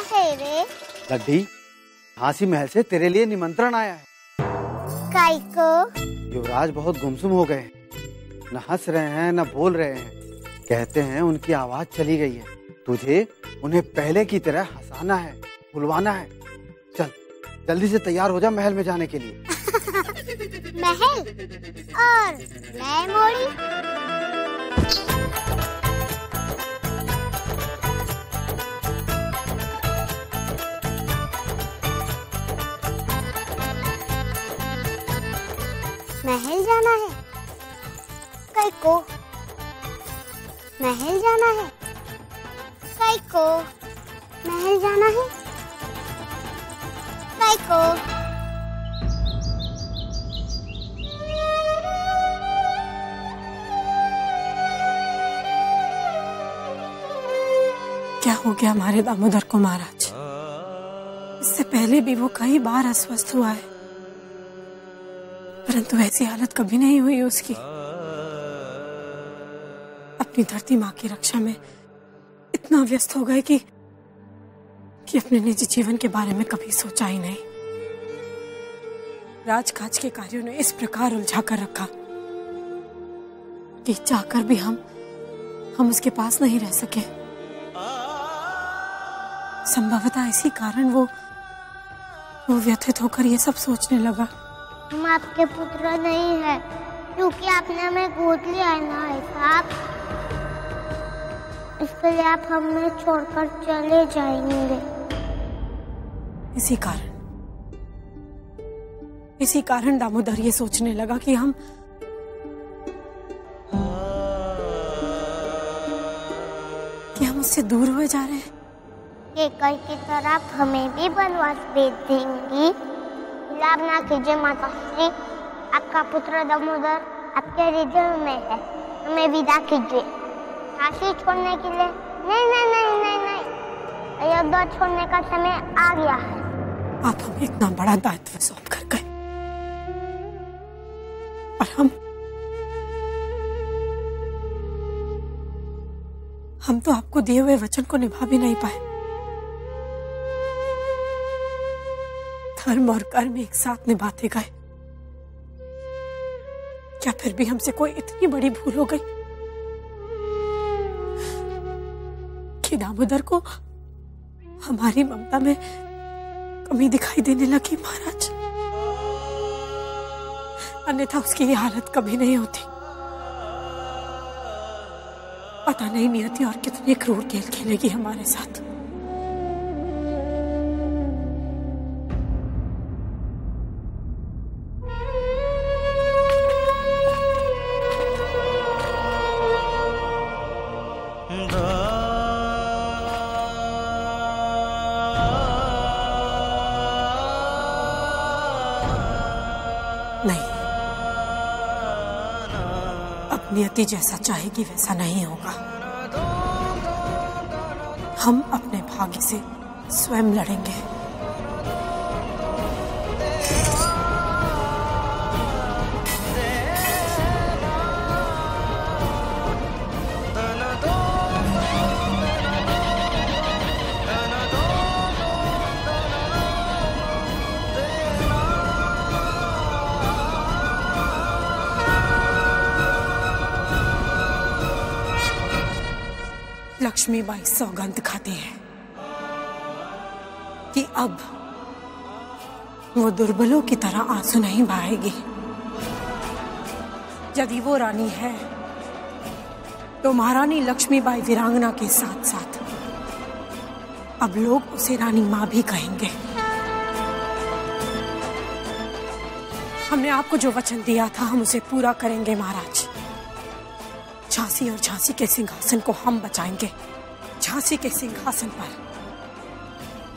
है रे? लड्डी, झांसी महल से तेरे लिए निमंत्रण आया है। काई को? युवराज बहुत गुमसुम हो गए, न हंस रहे हैं न बोल रहे हैं। कहते हैं उनकी आवाज चली गई है। तुझे उन्हें पहले की तरह हंसाना है, बुलवाना है। चल जल्दी से तैयार हो जा महल में जाने के लिए। महल और मैं मोड़ी। महल जाना है? कई को? महल जाना है? कई को? महल जाना है? कई को? क्या हो गया हमारे दामोदर को महाराज? इससे पहले भी वो कई बार अस्वस्थ हुआ है, परंतु ऐसी हालत कभी नहीं हुई उसकी। अपनी धरती माँ की रक्षा में इतना व्यस्त हो गए कि अपने निजी जीवन के बारे में कभी सोचा ही नहीं। राजकाज के कार्यों ने इस प्रकार उलझा कर रखा कि चाहकर भी हम उसके पास नहीं रह सके। संभवतः इसी कारण वो व्यथित होकर ये सब सोचने लगा। हम आपके पुत्र नहीं है, क्योंकि आपने हमें गोद लिया है ना साहब। इसके लिए आप हमें छोड़कर चले जाएंगे। इसी कारण दामोदर ये सोचने लगा कि हम उससे दूर हुए जा रहे हैं। केकई की तरफ हमें भी वनवास भेज देंगी। लाभ ना कीजिए माता श्री, आपका पुत्र दामोदर आपके हृदय में है। हमें विदा कीजिए। झांसी छोड़ने के लिए नहीं, अयोध्या छोड़ने का समय आ गया है। आप हमें इतना बड़ा दायित्व सौंप कर गए और हम तो आपको दिए हुए वचन को निभा भी नहीं पाए। धर्म और कर्म एक साथ निभाते गए। क्या फिर भी हमसे कोई इतनी बड़ी भूल हो गई कि दामोदर को हमारी ममता में कमी दिखाई देने लगी महाराज? अन्यथा उसकी ये हालत कभी नहीं होती। पता नहीं नियति और कितने क्रूर खेल खेलेगी हमारे साथ। नहीं, अब नियति जैसा चाहेगी वैसा नहीं होगा। हम अपने भाग्य से स्वयं लड़ेंगे। लक्ष्मीबाई सौगंध खाती है कि अब वो दुर्बलों की तरह आंसू नहीं बहाएगी। यदि वो रानी है तो महारानी लक्ष्मीबाई वीरांगना के साथ साथ अब लोग उसे रानी मां भी कहेंगे। हमने आपको जो वचन दिया था हम उसे पूरा करेंगे महाराज। झांसी और झांसी के सिंहासन को हम बचाएंगे। झांसी के सिंहासन पर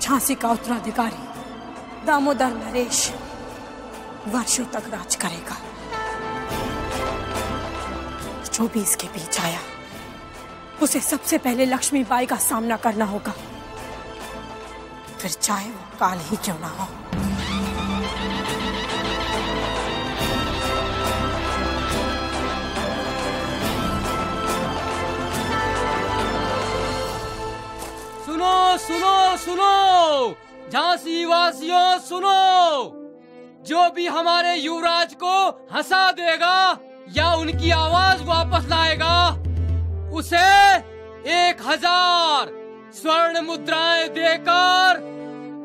झांसी का उत्तराधिकारी दामोदर नरेश वर्षों तक राज करेगा। जो भी इसके बीच आया उसे सबसे पहले लक्ष्मीबाई का सामना करना होगा, फिर चाहे वो काल ही क्यों ना हो। सुनो सुनो सुनो, झांसी वासियों सुनो, जो भी हमारे युवराज को हंसा देगा या उनकी आवाज वापस लाएगा उसे 1000 स्वर्ण मुद्राएं देकर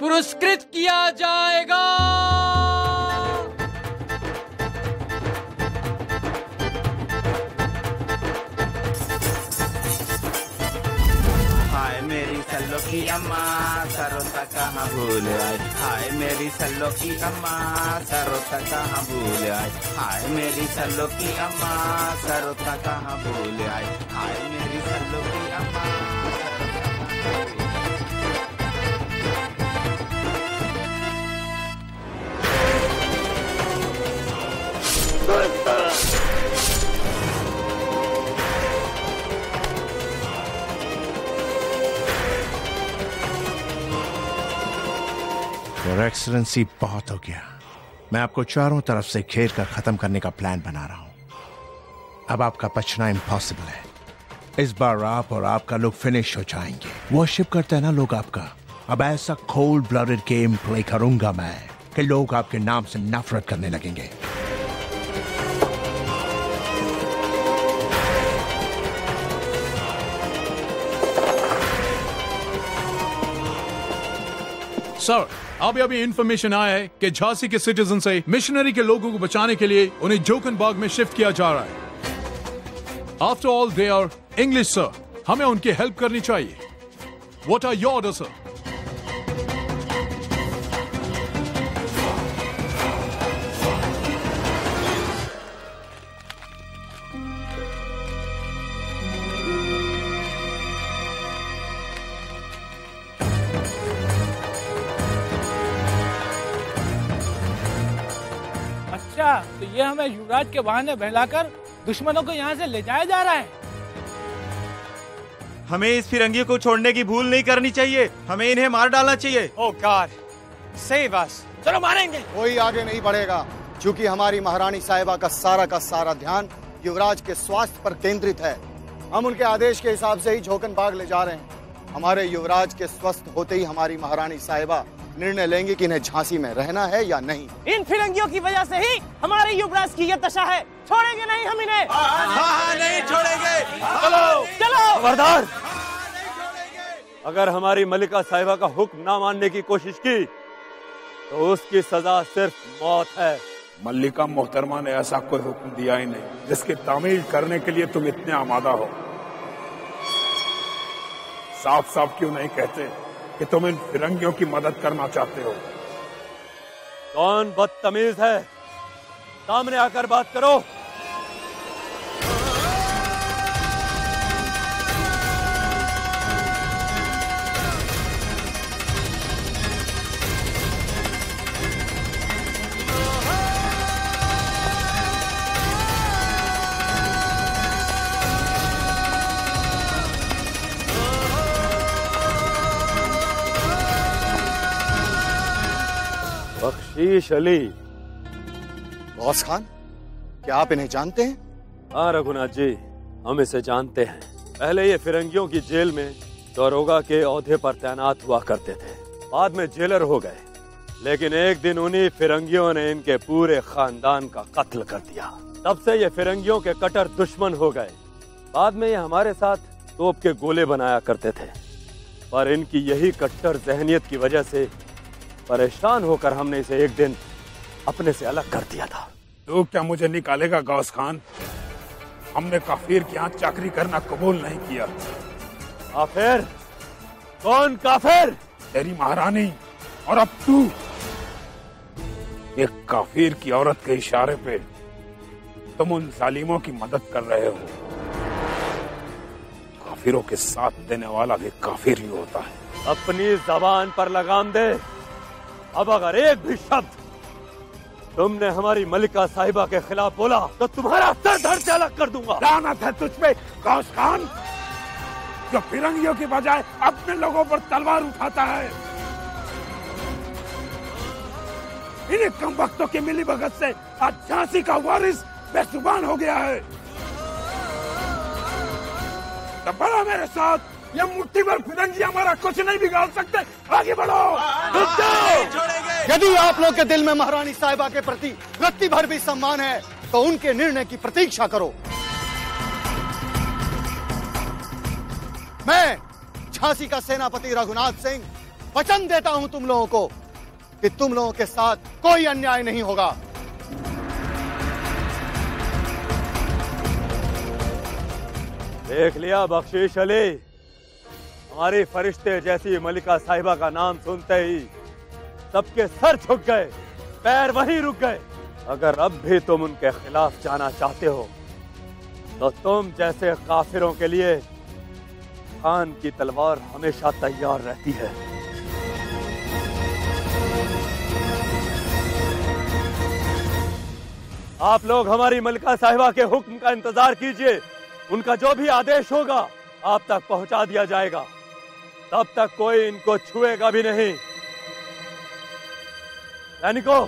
पुरस्कृत किया जाएगा। हाय मेरी सल्लो की अम्मा सरोसा कहाँ भूल आए, हाय मेरी सल्लो की अम्मा सरोसा कहाँ भूल आए, हाय मेरी सल्लो की अम्मा सरोसा कहाँ भूल आए, हाय मेरी सल्लो की अम्मा। योर एक्सीलेंसी, बहुत हो गया। मैं आपको चारों तरफ से घेर कर खत्म करने का प्लान बना रहा हूं। अब आपका बचना इम्पॉसिबल है। इस बार आप और आपका लोग फिनिश हो जाएंगे। वर्शिप करते हैं ना लोग आपका। अब ऐसा कोल्ड ब्लडेड गेम प्ले करूंगा मैं कि लोग आपके नाम से नफरत करने लगेंगे। सर, अभी इंफॉर्मेशन आया है कि झांसी के सिटीजन से मिशनरी के लोगों को बचाने के लिए उन्हें जोकनबाग में शिफ्ट किया जा रहा है। After all they are English sir, हमें उनकी हेल्प करनी चाहिए। What are your orders sir? तो ये हमें युवराज के बहाने बहलाकर दुश्मनों को यहाँ से ले जाया जा रहा है। हमें इस फिरंगी को छोड़ने की भूल नहीं करनी चाहिए, हमें इन्हें मार डालना चाहिए। ओह गॉड, सेव अस। चलो मारेंगे। कोई आगे नहीं बढ़ेगा क्योंकि हमारी महारानी साहिबा का सारा ध्यान युवराज के स्वास्थ्य पर केंद्रित है। हम उनके आदेश के हिसाब से ही जोकनबाग ले जा रहे हैं। हमारे युवराज के स्वस्थ होते ही हमारी महारानी साहिबा निर्णय लेंगे कि इन्हें झांसी में रहना है या नहीं। इन फिरंगियों की वजह से ही हमारे युवराज की ये दशा है। छोड़ेंगे नहीं हम इन्हें। हाँ, नहीं छोड़ेंगे। चलो चलो। खबरदार, अगर हमारी मलिका साहिबा का हुक्म ना मानने की कोशिश की तो उसकी सजा सिर्फ मौत है। मल्लिका मोहतरमा ने ऐसा कोई हुक्म दिया ही नहीं जिसकी तामील करने के लिए तुम इतने आमादा हो। साफ साफ क्यों नहीं कहते कि तुम इन फिरंगियों की मदद करना चाहते हो? कौन बदतमीज है? सामने आकर बात करो। बख्शीश अली। गौस खान, क्या आप इन्हें जानते हैं? हाँ रघुनाथ जी, हम इसे जानते हैं। पहले ये फिरंगियों की जेल में दरोगा के ओहदे पर तैनात हुआ करते थे, बाद में जेलर हो गए। लेकिन एक दिन उन्हीं फिरंगियों ने इनके पूरे खानदान का कत्ल कर दिया। तब से ये फिरंगियों के कट्टर दुश्मन हो गए। बाद में ये हमारे साथ तोप के गोले बनाया करते थे, पर इनकी यही कट्टर जहनियत की वजह से परेशान होकर हमने इसे एक दिन अपने से अलग कर दिया था। तो क्या मुझे निकालेगा गौस खान? हमने काफिर के यहाँ चाकरी करना कबूल नहीं किया। काफिर? कौन काफिर? तेरी महारानी और अब तू। एक काफिर की औरत के इशारे पे तुम उन जालिमों की मदद कर रहे हो। काफिरों के साथ देने वाला भी काफिर ही होता है। अपनी जबान पर लगाम दे। अब अगर एक भी शब्द तुमने हमारी मलिका साहिबा के खिलाफ बोला तो तुम्हारा सर धड़ से अलग कर दूंगा। लानत है तुझ पे गौस खान, जो फिरंगियों की बजाय अपने लोगों पर तलवार उठाता है। इन्हीं कम वक्तों की मिली भगत से आज झांसी का वारिस बेजुबान हो गया है। तो बढ़ो मेरे साथ ये मुट्ठी भर फिरंगी हमारा कुछ नहीं बिगाड़ सकते। आगे बढ़ो। रुक जाओ। यदि आप लोग के दिल में महारानी साहिबा के प्रति रत्ती भर भी सम्मान है तो उनके निर्णय की प्रतीक्षा करो। मैं झांसी का सेनापति रघुनाथ सिंह वचन देता हूं तुम लोगों को कि तुम लोगों के साथ कोई अन्याय नहीं होगा। देख लिया बख्शीश अली, हमारी फरिश्ते जैसी मलिका साहिबा का नाम सुनते ही सबके सर झुक गए, पैर वहीं रुक गए। अगर अब भी तुम उनके खिलाफ जाना चाहते हो तो तुम जैसे काफिरों के लिए खान की तलवार हमेशा तैयार रहती है। आप लोग हमारी मलिका साहिबा के हुक्म का इंतजार कीजिए। उनका जो भी आदेश होगा आप तक पहुंचा दिया जाएगा। तब तक कोई इनको छुएगा भी नहीं। सैनिकों,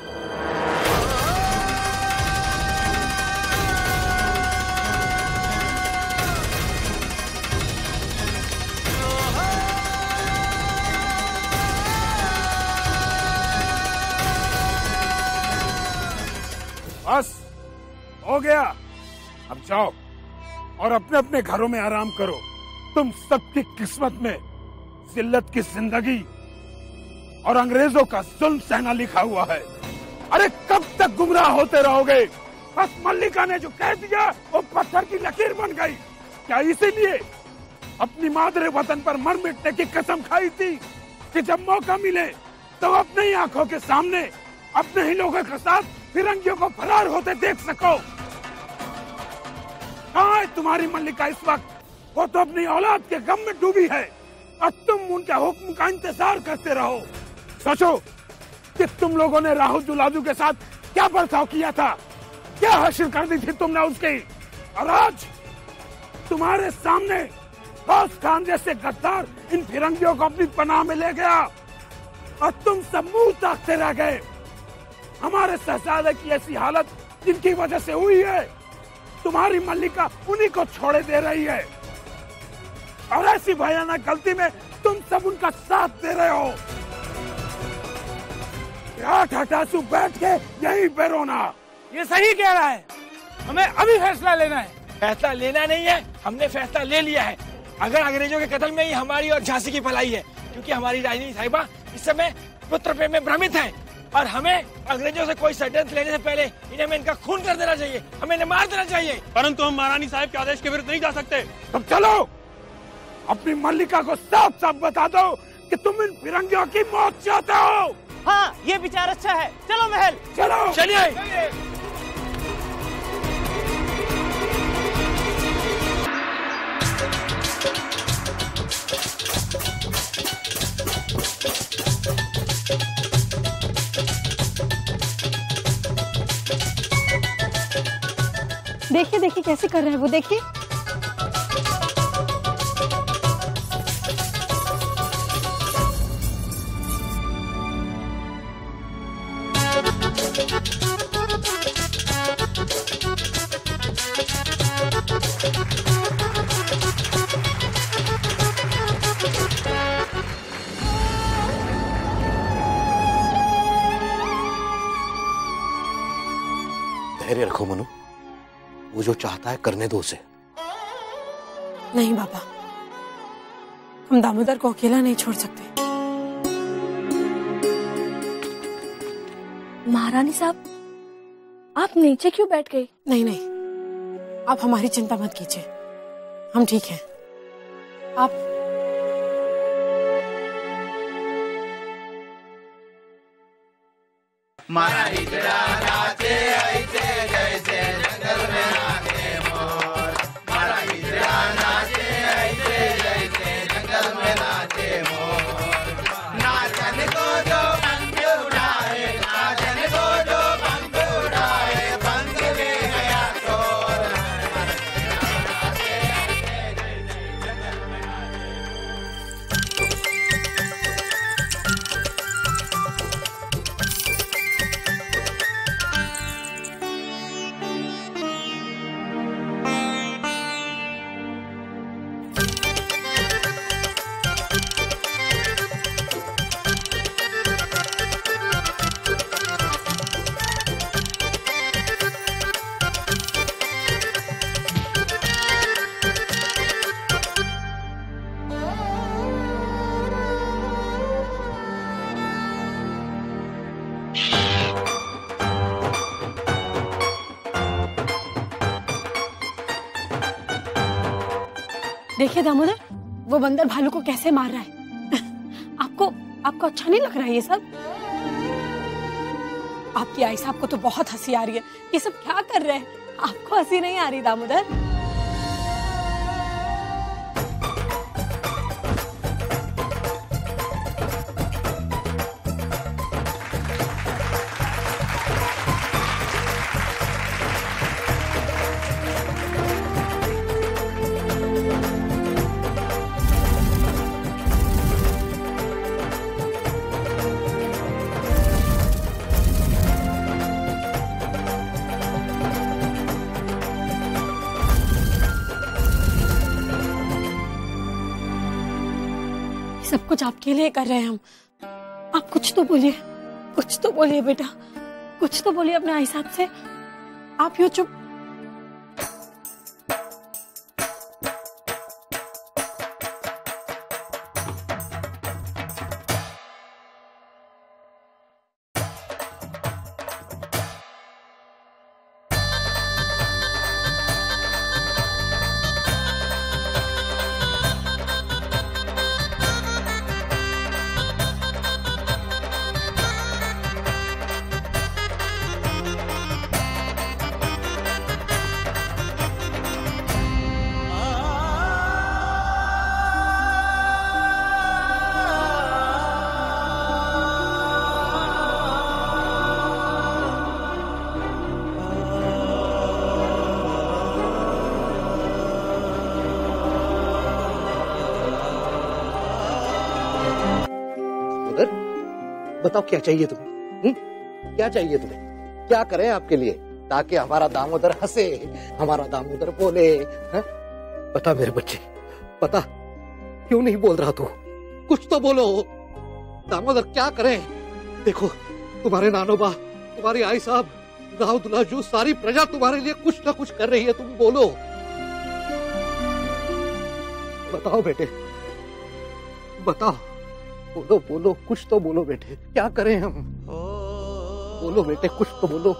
बस हो गया। अब जाओ और अपने अपने घरों में आराम करो। तुम सबकी किस्मत में जिल्लत की जिंदगी और अंग्रेजों का जुल्म सहना लिखा हुआ है। अरे कब तक गुमराह होते रहोगे? बस मल्लिका ने जो कह दिया वो पत्थर की लकीर बन गई। क्या इसीलिए अपनी मादरे वतन पर मर मिटने की कसम खाई थी कि जब मौका मिले तो अपनी आंखों के सामने अपने ही लोगों के साथ फिरंगियों को फरार होते देख सको? कहाँ है तुम्हारी मल्लिका इस वक्त? वो तो अपनी औलाद के गम में डूबी है और तुम उनके हुक्म का इंतजार करते रहो। सोचो कि तुम लोगों ने राहु दुलादू के साथ क्या बर्ताव किया था, क्या हासिल कर दी थी तुमने उसकी। और आज तुम्हारे सामने गौस खान जैसे गद्दार इन फिरंगियों को अपनी पनाह में ले गया और तुम सब मुंह ताकते रह गए। हमारे शहजादे की ऐसी हालत जिनकी वजह से हुई है, तुम्हारी मल्लिका उन्हीं को छोड़े दे रही है और ऐसी भयानक गलती में तुम सब उनका साथ दे रहे हो। आठ हटासू बैठ के यहीं पे रोना। ये सही कह रहा है। हमें अभी फैसला लेना है। फैसला लेना नहीं है, हमने फैसला ले लिया है। अगर अंग्रेजों के कत्ल में ही हमारी और झांसी की भलाई है, क्योंकि हमारी रानी साहिबा इस समय पुत्र प्रेम में भ्रमित है और हमें अंग्रेजों से कोई षड्यंत्र लेने से पहले इन्हें इनका खून कर देना चाहिए, हमें इन्हें मार देना चाहिए। परंतु हम महारानी साहब के आदेश के विरुद्ध नहीं जा सकते। तब चलो अपनी मल्लिका को साफ साफ बता दो कि तुम इन फिरंगियों की मौत चाहते हो। हाँ, ये विचार अच्छा है। चलो महल, चलो चलिए। देखिए देखिए कैसे कर रहे हैं वो, देखिए। धैर्य रखो मनु, वो जो चाहता है करने दो उसे। नहीं बाबा, हम दामोदर को अकेला नहीं छोड़ सकते। महारानी साहब, आप नीचे क्यों बैठ गई? नहीं नहीं, आप हमारी चिंता मत कीजिए, हम ठीक हैं। आप मारा हिजड़ा नाचे ऐसे जैसे जंगल में नाचे मोर। मारा हिजड़ा नाचे ऐसे जैसे जंगल में नाचे मोर। नाचन को जो पंख उड़ाए, नाचन को जो पंख उड़ाए, पंख ले गया चोर। नाचे ऐसे जैसे जंगल में नाचे। देखिए दामोदर, वो बंदर भालू को कैसे मार रहा है। आपको अच्छा नहीं लग रहा है ये सब? आपकी आई साहब को तो बहुत हंसी आ रही है। ये सब क्या कर रहे हैं? आपको हंसी नहीं आ रही दामोदर? सब कुछ आपके लिए कर रहे हैं हम। आप कुछ तो बोलिए बेटा, कुछ तो बोलिए अपने आई साहब से। आप यूं चुप। बताओ क्या चाहिए तुम्हें? क्या चाहिए तुम्हें? क्या करें आपके लिए ताकि हमारा दामोदर हंसे, हमारा दामोदर बोले? बता मेरे बच्चे, बता, क्यों नहीं बोल रहा तू? कुछ तो बोलो दामोदर, क्या करें? देखो तुम्हारे नानोबा, तुम्हारी आई साहब, राव दुलाजू, सारी प्रजा तुम्हारे लिए कुछ ना कुछ कर रही है। तुम बोलो, बताओ बेटे, बताओ, बोलो बोलो, कुछ तो बोलो बेटे, क्या करें हम? बोलो बेटे, कुछ तो बोलो।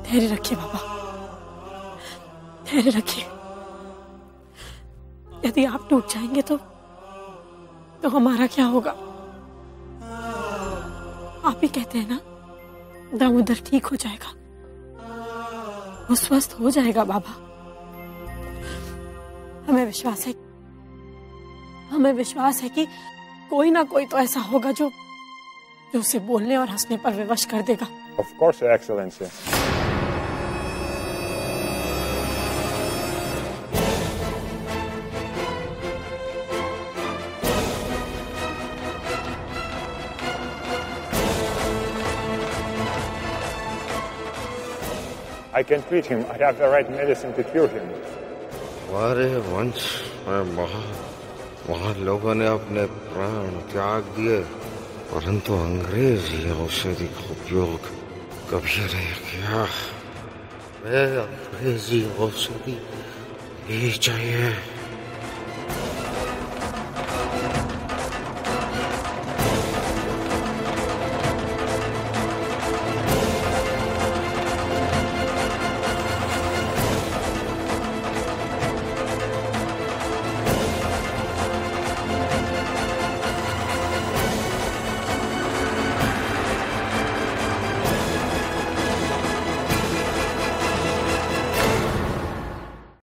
धैर्य रखिए बाबा, धैर्य रखिए। यदि आप टूट जाएंगे तो हमारा क्या होगा? आप ही कहते हैं ना, दामोदर ठीक हो जाएगा, वो स्वस्थ हो जाएगा बाबा। हमें विश्वास है कि कोई ना कोई तो ऐसा होगा जो उसे बोलने और हंसने पर विवश कर देगा। Of course, Your Excellency. I can treat him. I have the right medicine to cure him. हमारे वंश में बहुत लोगों ने अपने प्राण त्याग दिए, परंतु अंग्रेजी औषधि का उपयोग कभी नहीं किया। वे अंग्रेजी औषधि ही चाहिए।